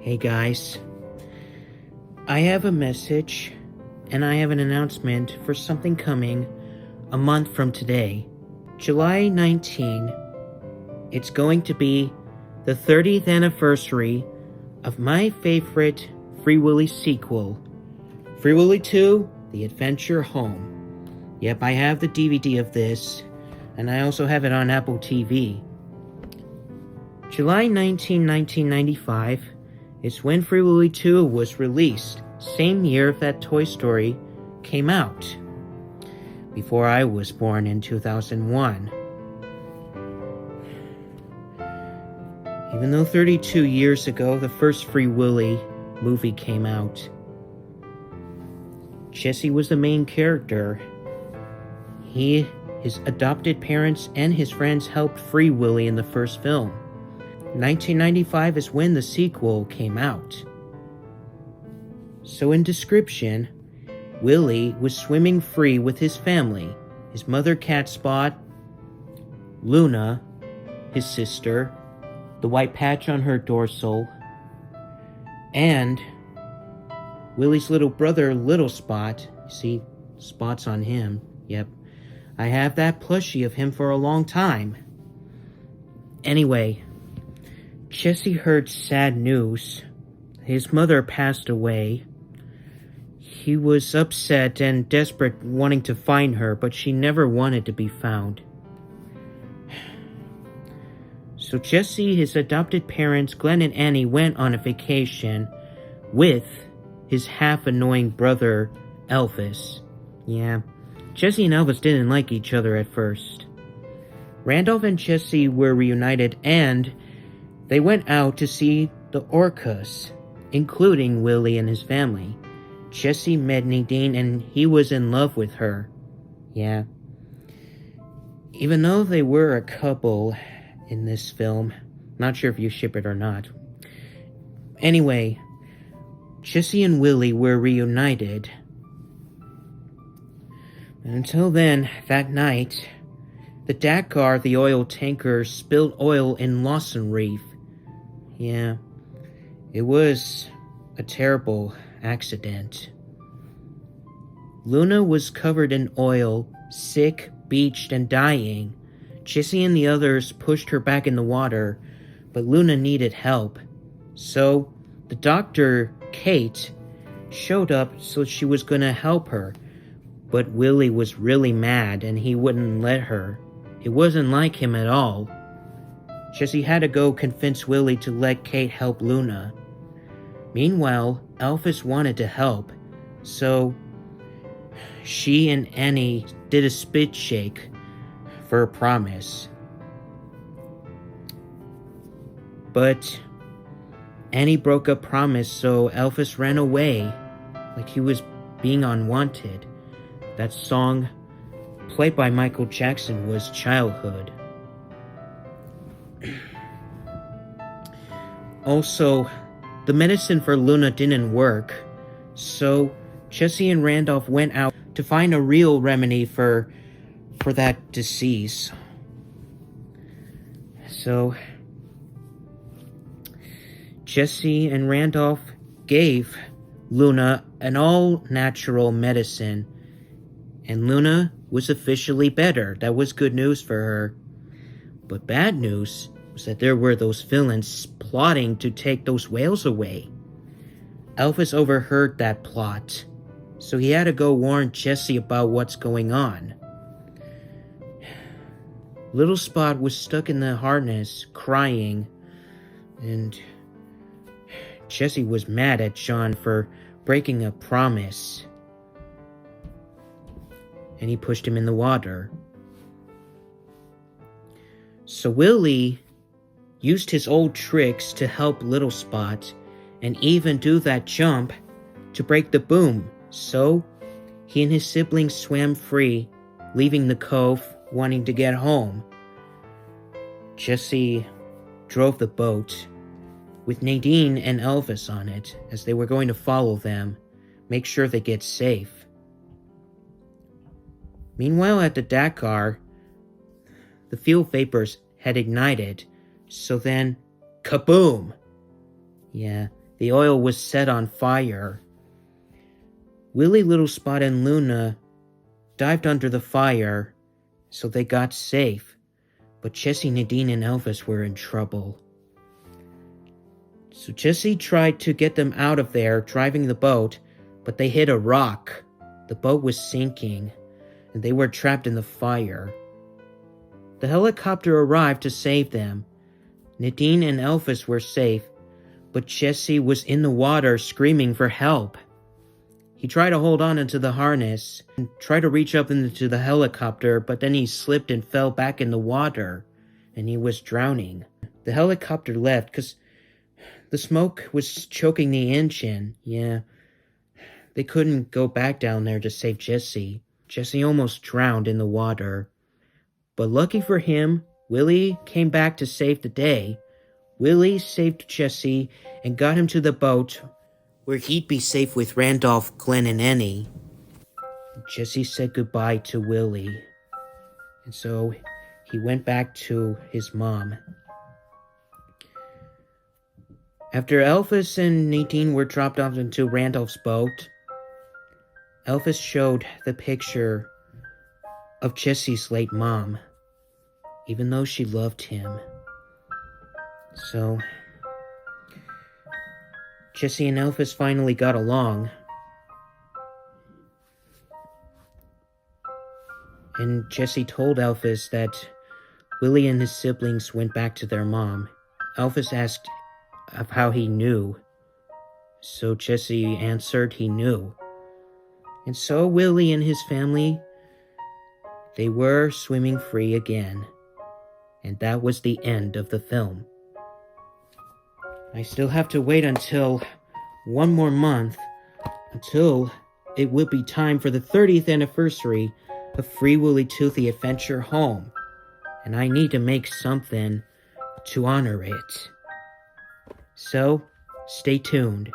Hey guys, I have a message and I have an announcement for something coming a month from today, July 19. It's going to be the 30th anniversary of my favorite Free Willy sequel, Free Willy 2, The Adventure Home. Yep, I have the DVD of this, and I also have it on Apple TV. July 19, 1995 is when Free Willy 2 was released, same year that Toy Story came out, before I was born in 2001. Even though 32 years ago the first Free Willy movie came out, Jesse was the main character. His adopted parents and his friends helped free Willy in the first film. 1995 is when the sequel came out. So in description, Willy was swimming free with his family, his mother Cat Spot, Luna, his sister, the white patch on her dorsal, and Willy's little brother Little Spot. See, spots on him. Yep. I have that plushie of him for a long time. Anyway, Jesse heard sad news. His mother passed away. He was upset and desperate, wanting to find her, but she never wanted to be found. So Jesse, his adopted parents, Glenn and Annie, went on a vacation with his half-annoying brother, Elvis. Yeah, Jesse and Elvis didn't like each other at first. Randolph and Jesse were reunited, and they went out to see the orcas, including Willy and his family. Jesse met Nadine and he was in love with her. Yeah. Even though they were a couple in this film, not sure if you ship it or not. Anyway, Jesse and Willy were reunited. Until then, that night, the Dakar, the oil tanker, spilled oil in Lawson Reef. Yeah, it was a terrible accident. Luna was covered in oil, sick, beached, and dying. Jesse and the others pushed her back in the water, but Luna needed help. So, the doctor, Kate, showed up so she was gonna help her. But Willy was really mad and he wouldn't let her. It wasn't like him at all. Jesse had to go convince Willy to let Kate help Luna. Meanwhile, Elvis wanted to help, so she and Annie did a spit shake for a promise. But Annie broke a promise, so Elvis ran away like he was being unwanted. That song, played by Michael Jackson, was Childhood. Also, the medicine for Luna didn't work, so Jesse and Randolph went out to find a real remedy for that disease. So, Jesse and Randolph gave Luna an all-natural medicine, and Luna was officially better. That was good news for her. But bad news was that there were those villains plotting to take those whales away. Elvis overheard that plot, so he had to go warn Jesse about what's going on. Little Spot was stuck in the harness, crying, and Jesse was mad at John for breaking a promise, and he pushed him in the water. So Willy used his old tricks to help Little Spot, and even do that jump to break the boom. So he and his siblings swam free, leaving the cove, wanting to get home. Jesse drove the boat with Nadine and Elvis on it, as they were going to follow them, make sure they get safe. Meanwhile, at the Dakar, the fuel vapors had ignited, so then, kaboom! Yeah, The oil was set on fire. Willy, Little Spot, and Luna dived under the fire, so they got safe. But Jessie, Nadine, and Elvis were in trouble. So Jessie tried to get them out of there, driving the boat, but they hit a rock. The boat was sinking, and they were trapped in the fire. The helicopter arrived to save them. Nadine and Elvis were safe, but Jessie was in the water screaming for help. He tried to hold on into the harness and tried to reach up into the helicopter, but then he slipped and fell back in the water, and he was drowning. The helicopter left because the smoke was choking the engine. Yeah, they couldn't go back down there to save Jessie. Jessie almost drowned in the water. But lucky for him, Willy came back to save the day. Willy saved Jessie and got him to the boat where he'd be safe with Randolph, Glenn, and Annie. Jessie said goodbye to Willy, and so he went back to his mom. After Elvis and Nadine were dropped off into Randolph's boat, Elvis showed the picture of Jessie's late mom, even though she loved him. So Jessie and Elvis finally got along. And Jessie told Elvis that Willy and his siblings went back to their mom. Elvis asked of how he knew. So Jessie answered he knew. And so Willy and his family, they were swimming free again. And that was the end of the film. I still have to wait until one more month, until it will be time for the 30th anniversary of Free Willy Toothy Adventure Home, and I need to make something to honor it. So, stay tuned.